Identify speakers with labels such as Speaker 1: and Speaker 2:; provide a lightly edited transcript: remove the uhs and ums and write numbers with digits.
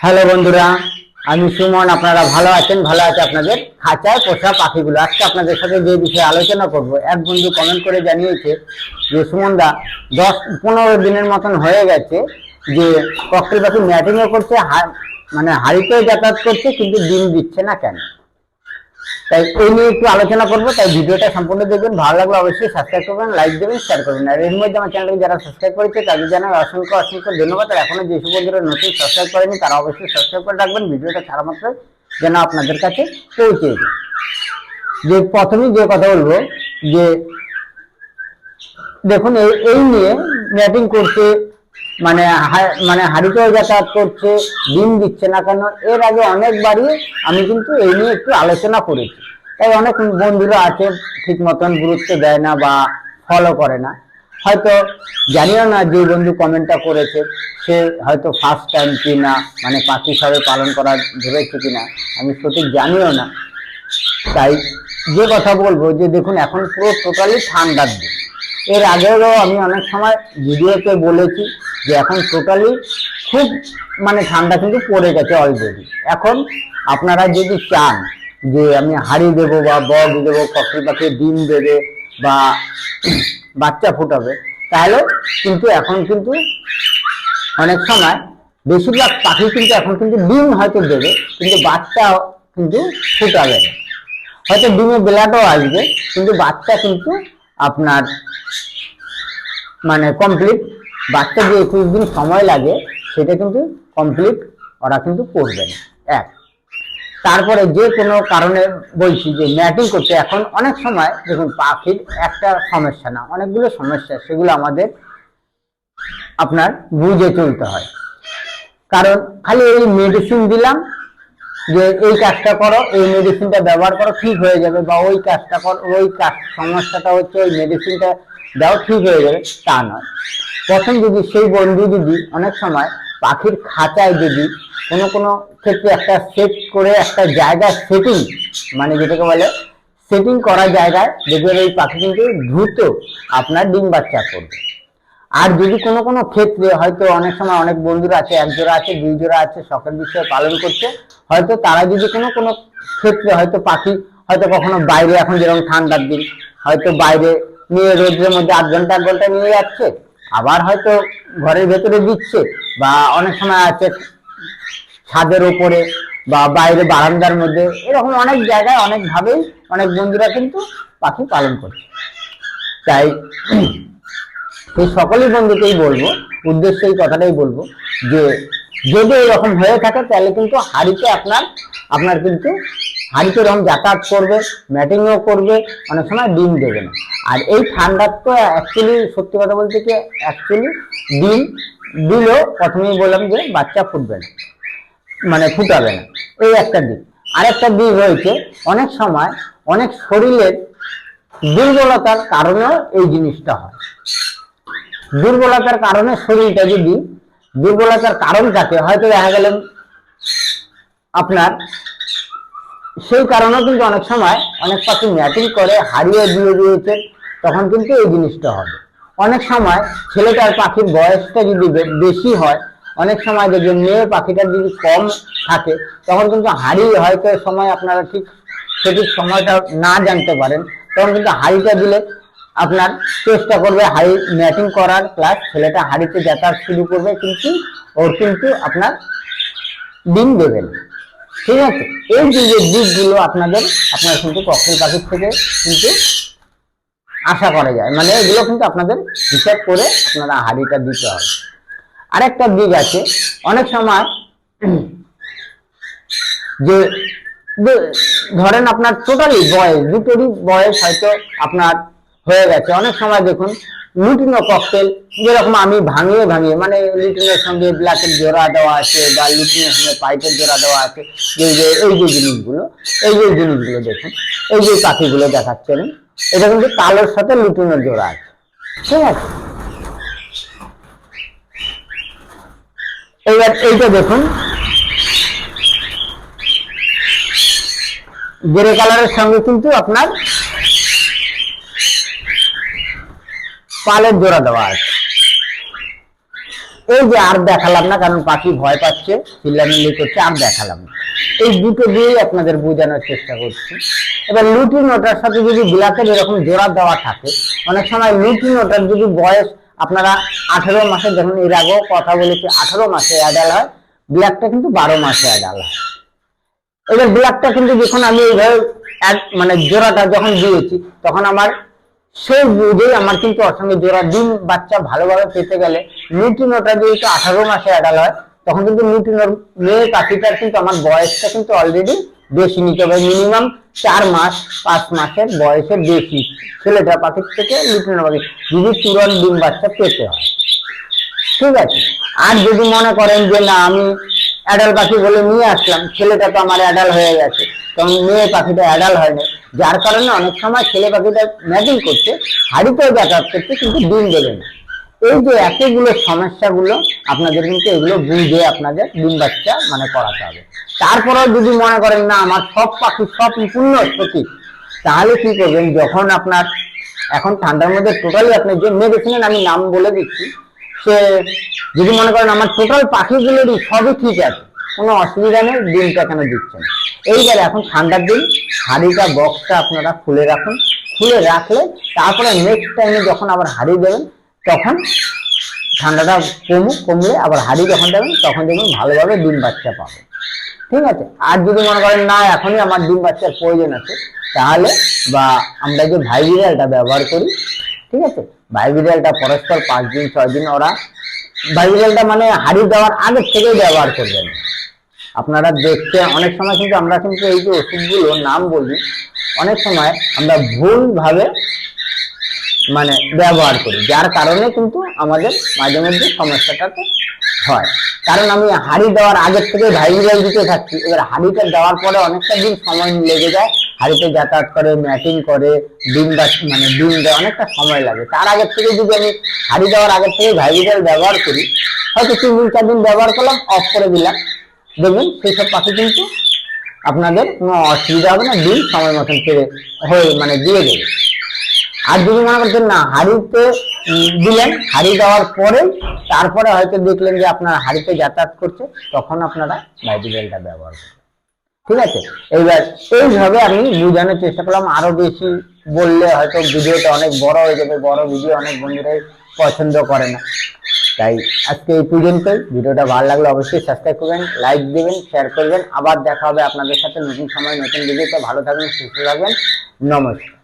Speaker 1: Hello বন্ধুরা, আমি সুমন। আপনারা ভালো আছেন? ভালো আছে আপনাদের খাঁচায় পোষা পাখিগুলো। আজকে আপনাদের সাথে যে বিষয়ে আলোচনা করব, এক বন্ধু কমেন্ট করে জানিয়েছে যে সুমনদা 10-15 দিনের মতন হয়ে গেছে যে ককটেল পাখি ম্যাটিংও করছে, মানে হাড়িতেও যাতায়াত করছে, কিন্তু ডিম দিচ্ছে না কেন। তাই এই নিয়ে একটু আলোচনা করবো। তাই ভিডিওটা সম্পূর্ণ দেখবেন। ভালো লাগলে অবশ্যই সাবস্ক্রাইব করবেন, লাইক দেবেন, শেয়ার করবেন। আর এর মধ্যে আমার চ্যানেলকে যারা সাবস্ক্রাইব করেছে তাদের জানাই অসংখ্য অসংখ্য ধন্যবাদ। আর এখনো যেসব বন্ধুরা নতুন সাবস্ক্রাইব করেনি তারা অবশ্যই সাবস্ক্রাইব করে রাখবেন, ভিডিওটা ছাড়া মাত্র যেন আপনাদের কাছে পৌঁছে যায়। যে প্রথমেই যে কথা বলবো, যে দেখুন এই নিয়ে ম্যাটিং করছে, মানে মানে হাড়িতেও যাতায়াত করছে, ডিম দিচ্ছে না কেন, এর আগে অনেকবারই আমি কিন্তু এই নিয়ে একটু আলোচনা করেছি। তাই অনেক বন্ধুরা আছে ঠিক মতন গুরুত্ব দেয় না বা ফলো করে না। হয়তো জানিও না যে বন্ধু কমেন্টটা করেছে সে হয়তো ফার্স্ট টাইম কিনা, মানে পাখি সবে পালন করা ধরেছে কিনা আমি সঠিক জানিও না। তাই যে কথা বলবো, যে দেখুন এখন পুরো টোটালি ঠান্ডার দিন। এর আগেও আমি অনেক সময় ভিডিওতে বলেছি যে এখন টোটালি খুব মানে ঠান্ডা কিন্তু পড়ে গেছে অলরেডি। এখন আপনারা যদি চান যে আমি হাঁড়ি দেবো বা বগ দেবো, ককটেল পাখি ডিম দেবে বা বাচ্চা ফুটাবে, তাহলে কিন্তু এখন কিন্তু অনেক সময় বেশিরভাগ পাখি কিন্তু এখন কিন্তু ডিম হয়তো দেবে, কিন্তু বাচ্চা কিন্তু ফুটাবে না। হয়তো ডিমে বেলাটাও আসবে, কিন্তু বাচ্চা কিন্তু আপনার মানে কমপ্লিট, বাচ্চা যে 21 দিন সময় লাগে সেটা কিন্তু কমপ্লিট ওরা কিন্তু করবে না। এক, তারপরে যে কোনো কারণে বলছি যে ম্যাটিং করতে, এখন অনেক সময় দেখুন পাখির একটা সমস্যা না, অনেকগুলো সমস্যা, সেগুলো আমাদের আপনার বুঝে চলতে হয়। কারণ খালি এই মেডিসিন দিলাম যে এই কাজটা করো, এই মেডিসিনটা ব্যবহার করো, ঠিক হয়ে যাবে, বা ওই কাজটা করো, ওই কাজ সমস্যাটা হচ্ছে ওই মেডিসিনটা দাও ঠিক হয়ে যাবে, তা নয়। প্রথম যদি সেই বন্ধু যদি অনেক সময় পাখির খাঁচায় যদি কোনো কোনো ক্ষেত্রে একটা সেট করে একটা জায়গা সেটিং, মানে যেটাকে বলে সেটিং করা জায়গায় দেখবেন এই পাখি কিন্তু দ্রুত আপনার ডিম বাচ্চা করবে। আর যদি কোনো কোনো ক্ষেত্রে হয়তো অনেক সময় অনেক বন্ধুরা আছে, এক জোড়া আছে, দুই জোড়া আছে, শখের বিষয়ে পালন করছে, হয়তো তারা যদি কোনো কোনো ক্ষেত্রে হয়তো পাখি হয়তো কখনো বাইরে, এখন যেরকম ঠান্ডার দিন, হয়তো বাইরে নিয়ে রোদ্রের মধ্যে 8 ঘন্টা 1 ঘন্টা নিয়ে যাচ্ছে, আবার হয়তো ঘরের ভেতরে দিচ্ছে, বা অনেক সময় আছে ছাদের উপরে বা বাইরে বারান্দার মধ্যে, এরকম অনেক জায়গায় অনেকভাবেই অনেক বন্ধুরা কিন্তু পাখি পালন করছে। তাই এই সকলেই বন্ধুকেই বলবো, উদ্দেশ্যে এই কথাটাই বলবো যে যদি এরকম হয়ে থাকে তাহলে কিন্তু হাড়িতে আপনার কিন্তু হাড়িতে এরকম যাতায়াত করবে, ম্যাটিংও করবে, অনেক সময় ডিম দেবে না। আর এই ঠান্ডার তো অ্যাকচুয়ালি সত্যি কথা বলতে কি, অ্যাকচুয়ালি ডিম দিলেও প্রথমেই বললাম যে বাচ্চা ফুটবে না, মানে ফুটাবে না, এই একটা দিক। আরেকটা দিক হয়েছে, অনেক সময় অনেক শরীরের দুর্বলতার কারণেও এই জিনিসটা হয়। দুর্বলতার কারণে শরীরটা যদি দুর্বলতার কারণ থাকে, হয়তো দেখা গেলেন আপনার সেই কারণেও কিন্তু অনেক সময় অনেক পাখি ম্যাটিং করে হারিয়ে দিয়ে দিয়েছে, তখন কিন্তু এই জিনিসটা হবে। অনেক সময় ছেলেটার পাখির বয়সটা যদি বেশি হয়, অনেক সময় দেখবেন মেয়ে পাখিটার যদি কম থাকে, তখন কিন্তু হারিয়ে হয়তো সময় আপনারা ঠিক সঠিক সময়টা না জানতে পারেন, তখন কিন্তু হাড়িটা দিলে আপনার চেষ্টা করবে হাড়ি ম্যাটিং করার, প্লাস ছেলেটা হাড়িতে যাতায়াত শুরু করবে, কিন্তু ওর কিন্তু আপনার ডিম দেবে না। ঠিক আছে, এই যে দিকগুলো আপনারা কিন্তু ককটেল পাখির থেকে কিন্তু আশা করা যায়, মানে এগুলো কিন্তু আপনাদের হিসাব করে আপনারা হাড়িটা দিতে হবে। আরেকটা দিক আছে, অনেক সময় যে ধরেন আপনার টোটালি বয়স দুটোরই বয়স হয়তো আপনার হয়ে গেছে। অনেক সময় দেখুন লুটিনো ককটেল, যেরকম আমি ভাঙিয়ে ভাঙিয়ে, মানে লিটিনের সঙ্গে ব্ল্যাকের জোড়া দেওয়া আছে বা লিটিনের সঙ্গে পাইপের জোড়া দেওয়া আছে, এই যে জিনিসগুলো, দেখুন, এই যে পাখিগুলো দেখাচ্ছেন, এটা কিন্তু কালোর সাথে লুটিনের জোড়া আছে। ঠিক আছে, এইবার এইটা দেখুন গ্রে কালারের সঙ্গে কিন্তু আপনার পালের জোড়া দেওয়া আছে। এই যে আর দেখালাম না, কারণ পাখি ভয় পাচ্ছে, চিল্লামিল্লি করছে, আর দেখালাম না। এই দুটো দিয়েই আপনাদের বোঝানোর চেষ্টা করছি। এবার লুটিনোটার সাথে যদি ব্ল্যাকের এরকম জোড়া দেওয়া থাকে, অনেক সময় লুটিনোটার যদি বয়স আপনারা 18 মাসে, দেখুন এর আগেও কথা বলেছি, 18 মাসে অ্যাডাল হয়, ব্ল্যাকটা কিন্তু 12 মাসে অ্যাডাল হয়। এবার ব্ল্যাকটা কিন্তু যখন আমি এইভাবে মানে জোড়াটা যখন দিয়েছি, তখন আমার সেই বুঝেই আমার কিন্তু ওর সঙ্গে জোড়া ডিম বাচ্চা ভালোভাবে পেতে গেলে লুটিনোটা যেহেতু 18 মাসে অ্যাডাল হয়, তখন কিন্তু লুটিনোর মেয়ে পাখিটার কিন্তু আমার বয়সটা কিন্তু অলরেডি বেশি নিতে হবে, মিনিমাম 4 মাস 5 মাসের বয়সের বেশি ছেলেটা পাখির থেকে লুটিনো পাখি যদি তুরন্ত ডিম বাচ্চা পেতে হয়। ঠিক আছে। আর যদি মনে করেন যে না আমি অ্যাডাল পাখি বলে নিয়ে আসলাম, ছেলেটা তো আমার অ্যাডাল হয়ে গেছে, কারণ মেয়ে পাখিটা অ্যাডাল হয়নি, যার কারণে অনেক সময় ছেলে পাখিটা ম্যাটিং করছে, হাড়িতেও যাতায়াত করছে, কিন্তু ডিম দেবে না। এই যে এতগুলো সমস্যাগুলো আপনাদের কিন্তু এগুলো বুঝে আপনাদের ডিম বাচ্চা মানে করাতে হবে। তারপরেও যদি মনে করেন না আমার সব পাখি সব পূর্ণ সঠিক, তাহলে কি করবেন, যখন আপনার এখন ঠান্ডার মধ্যে টোটালি আপনি যে মেডিসিনের আমি নাম বলে দিচ্ছি, সে যদি মনে করেন আমার টোটাল পাখিগুলোরই সবই ঠিক আছে, কোনো অসুবিধা নেই, ডিমটা কেন দিচ্ছে না, এইবারে এখন ঠান্ডার দিন হাঁড়িটা বক্সটা আপনারা খুলে রাখুন। খুলে রাখলে তারপরে নেক্সট টাইমে যখন আবার হাঁড়ি দেবেন, তখন ঠান্ডাটা কমলে আবার হাঁড়ি যখন দেবেন, তখন দেখবেন ভালোভাবে ডিম বাচ্চা পাবে। ঠিক আছে। আর যদি মনে করেন না এখনই আমার ডিম বাচ্চার প্রয়োজন আছে, তাহলে বা আমরা যে ভাইবিরালটা ব্যবহার করি, ঠিক আছে, ভাইবিরালটা পরস্পর 5 দিন 6 দিন ওরা ভাইবিরালটা মানে হাঁড়ি দেওয়ার আগের থেকেই ব্যবহার করবেন। আপনারা দেখতে অনেক সময় কিন্তু আমরা কিন্তু এই যে ওষুধগুলো নাম বলি, অনেক সময় আমরা ভুল ভাবে মানে ব্যবহার করি, যার কারণে কিন্তু আমাদের মাঝে মধ্যে সমস্যাটাতে হয়। কারণ আমি হাঁড়ি দেওয়ার আগের থেকে ভাইবিরাল দিতে থাকছি, এবার হাঁড়িটা দেওয়ার পরে অনেকটা দিন সময় লেগে যায়, হাঁড়িতে যাতায়াত করে, ম্যাটিং করে, ডিম মানে ডিম দেয়, অনেকটা সময় লাগে। তার আগের থেকে যদি আমি হাঁড়ি দেওয়ার আগের থেকে ভাইবিরাল ব্যবহার করি, হয়তো 3 দিন 4 দিন ব্যবহার করলাম, অফ করে দিলাম, দেখবেন সেই সব পাখি কিন্তু আপনাদের কোনো অসুবিধা হবে না, ডিম সময় মতন পেরে হয়ে মানে দিয়ে দেবে। আর যদি মনে করছেন না হাঁড়িতে দিলেন, হাঁড়ি দেওয়ার পরে তারপরে হয়তো দেখলেন যে আপনার হাঁড়িতে যাতায়াত করছে, তখন আপনারা ভাইবিরালটা ব্যবহার করবেন। ঠিক আছে। এইবার এইভাবে আমি বোঝানোর চেষ্টা করলাম, আরো বেশি বললে হয়তো ভিডিওটা অনেক বড় হয়ে যাবে, বড় ভিডিও অনেক বন্ধুরাই পছন্দ করে না, তাই আজকে এই পর্যন্তই। ভিডিওটা ভালো লাগলে অবশ্যই সাবস্ক্রাইব করবেন, লাইক দিবেন, শেয়ার করবেন। আবার দেখা হবে আপনাদের সাথে নতুন সময় নতুন ভিডিওতে। ভালো থাকবেন, সুস্থ থাকবেন, নমস্কার।